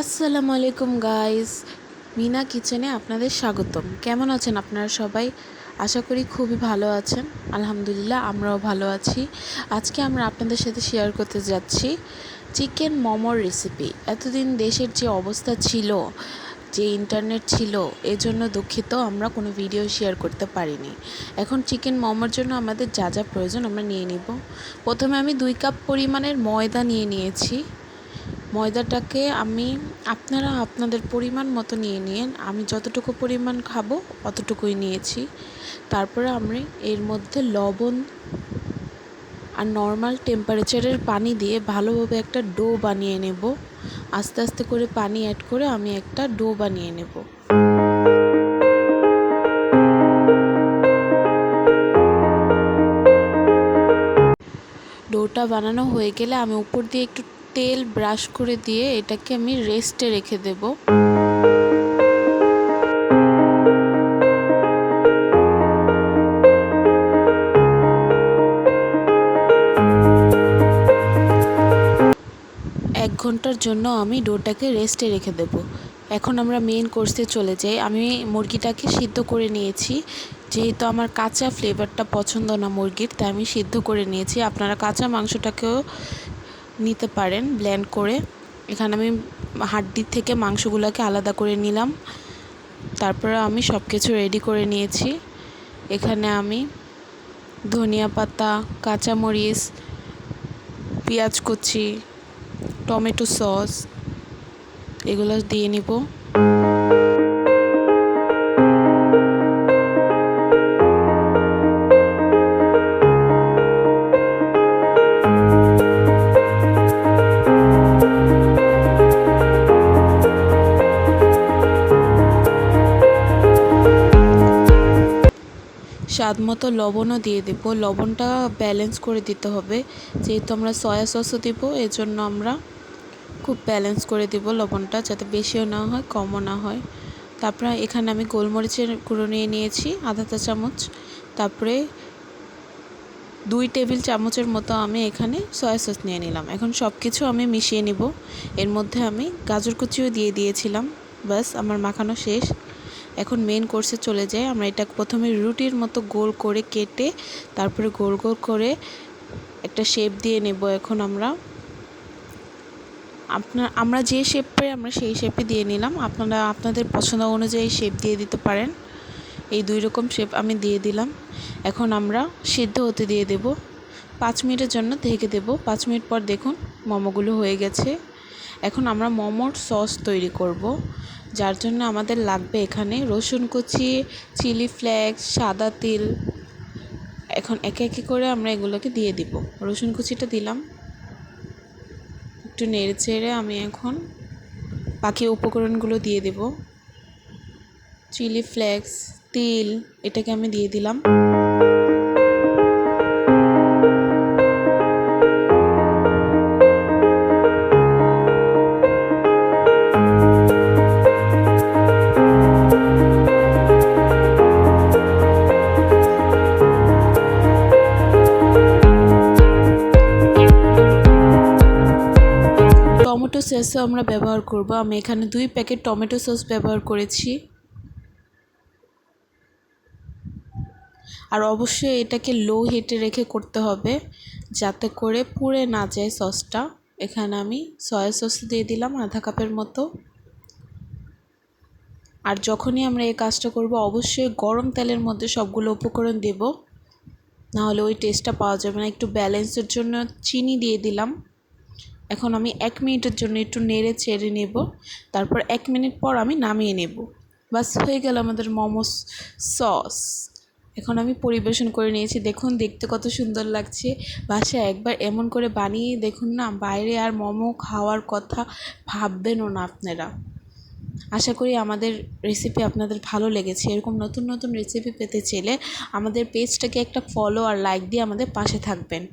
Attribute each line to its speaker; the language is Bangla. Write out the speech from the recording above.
Speaker 1: আসসালামু আলাইকুম গাইস, মিনা কিচেনে আপনাদের স্বাগতম। কেমন আছেন আপনারা সবাই? আশা করি খুবই ভালো আছেন। আলহামদুলিল্লাহ, আমরাও ভালো আছি। আজকে আমরা আপনাদের সাথে শেয়ার করতে যাচ্ছি চিকেন মোমোর রেসিপি। এতদিন দেশের যে অবস্থা ছিল, যে ইন্টারনেট ছিল, এজন্য দুঃখিত আমরা কোনো ভিডিও শেয়ার করতে পারিনি। এখন চিকেন মোমোর জন্য আমাদের যা যা প্রয়োজন আমরা নিয়ে নিব। প্রথমে আমি 2 কাপ পরিমাণের ময়দা নিয়ে নিয়েছি। ময়দাটাকে আপনারা আপনাদের পরিমাণ মতো নিয়ে নিন। আমি যতটুকু পরিমাণ খাবো অতটুকুই নিয়েছি। তারপরে আমি এর মধ্যে লবণ আর নর্মাল টেম্পারেচারের পানি দিয়ে ভালোভাবে একটা ডো বানিয়ে নেব। আস্তে আস্তে করে পানি অ্যাড করে আমি একটা ডো বানিয়ে নেব। ডোটা বানানো হয়ে গেলে আমি উপর দিয়ে একটু তেল ব্রাশ করে দিয়ে এটাকে আমি রেস্টে রেখে দেব। এক ঘন্টার জন্য আমি ডোটাকে রেস্টে রেখে দেব। এখন আমরা মেইন কোর্সে চলে যাই। আমি মুরগিটাকে সিদ্ধ করে নিয়েছি। যেহেতু আমার কাঁচা ফ্লেভারটা পছন্দ না মুরগির, তাই আমি সিদ্ধ করে নিয়েছি। আপনারা কাঁচা মাংসটাকেও নিতে পারেন ব্লেন্ড করে। এখানে আমি হাড্ডির থেকে মাংসগুলোকে আলাদা করে নিলাম। তারপরে আমি সব কিছু রেডি করে নিয়েছি। এখানে আমি ধনিয়া পাতা, কাঁচামরিচ, পেঁয়াজ কুচি, টমেটো সস এগুলো দিয়ে নিব। স্বাদ মতো লবণও দিয়ে দেব। লবণটা ব্যালেন্স করে দিতে হবে, যেহেতু আমরা সয়া সসও দেব, এজন্য আমরা খুব ব্যালেন্স করে দেব লবণটা, যাতে বেশিও না হয় কমও না হয়। তারপরে এখানে আমি গোলমরিচের গুঁড়ো নিয়ে নিয়েছি আধা চা চামচ। তারপরে 2 টেবিল চামচের মতো আমি এখানে সয়া সস নিয়ে নিলাম। এখন সব কিছু আমি মিশিয়ে নিব। এর মধ্যে আমি গাজর কুচিও দিয়ে দিয়েছিলাম। বাস আমার মাখানো শেষ। এখন মেন কোর্সে চলে যাই। আমরা এটা প্রথমে রুটির মতো গোল করে কেটে তারপরে গোল গোল করে একটা শেপ দিয়ে নেব। এখন আমরা যে শেপ পাই আমরা সেই শেপে দিয়ে নিলাম। আপনারা আপনাদের পছন্দ অনুযায়ী শেপ দিয়ে দিতে পারেন। এই 2 রকম শেপ আমি দিয়ে দিলাম। এখন আমরা সিদ্ধ হতে দিয়ে দেব। 5 মিনিটের জন্য ঢেকে দেব। 5 মিনিট পর দেখুন মোমোগুলো হয়ে গেছে। এখন আমরা মোমোর সস তৈরি করব, যার জন্য আমাদের লাগবে এখানে রসুন কুচি, চিলি ফ্লেক্স, সাদা তিল। এখন একে একে করে আমরা এগুলোকে দিয়ে দিব। রসুন কুচিটা দিলাম, একটু নেড়ে চেড়ে আমি এখন বাকি উপকরণগুলো দিয়ে দেব। চিলি ফ্লেক্স, তিল, এটাকে আমি দিয়ে দিলাম। টমেটো সসও আমরা ব্যবহার করব। আমি এখানে 2 প্যাকেট টমেটো সস ব্যবহার করেছি। আর অবশ্যই এটাকে লো হিটে রেখে করতে হবে, যাতে করে পুড়ে না যায় সসটা। এখানে আমি সয়া সস দিয়ে দিলাম আধা কাপের মতো। আর যখনই আমরা এই কাজটা করব অবশ্যই গরম তেলের মধ্যে সবগুলো উপকরণ দেব, নাহলে ওই টেস্টটা পাওয়া যাবে না। একটু ব্যালেন্সের জন্য চিনি দিয়ে দিলাম। এখন আমি 1 মিনিটের জন্য একটু নেড়ে চেড়ে নেব। তারপর 1 মিনিট পর আমি নামিয়ে নেব। বাস হয়ে গেল আমাদের মোমোস সস। এখন আমি পরিবেশন করে নিয়েছি। দেখুন দেখতে কত সুন্দর লাগছে। বাসায় একবার এমন করে বানিয়ে দেখুন না, বাইরে আর মোমো খাওয়ার কথা ভাববেনও না আপনারা। আশা করি আমাদের রেসিপি আপনাদের ভালো লেগেছে। এরকম নতুন নতুন রেসিপি পেতে চাইলে আমাদের পেজটাকে একটা ফলো আর লাইক দিয়ে আমাদের পাশে থাকবেন।